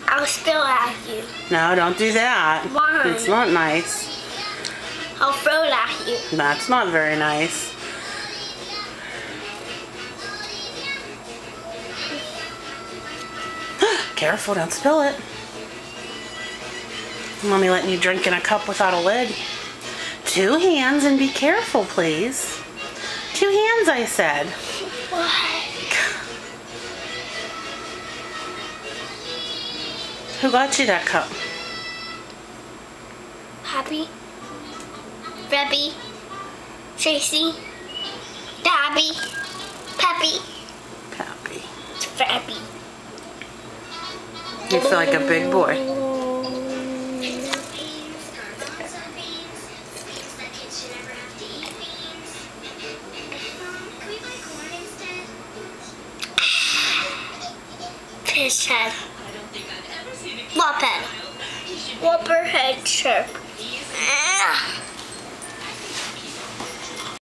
I'll spill at you. No, don't do that. Why? It's not nice. I'll throw it at you. That's not very nice. Careful, don't spill it. Mommy letting you drink in a cup without a lid. 2 hands and be careful, please. 2 hands, I said. Why? Who got you that cup? Happy? Rebby? Tracy? Dabby? Peppy? Pappy. It's Rebby. You feel like a big boy. Fish head. Moped. Whopper head chirp.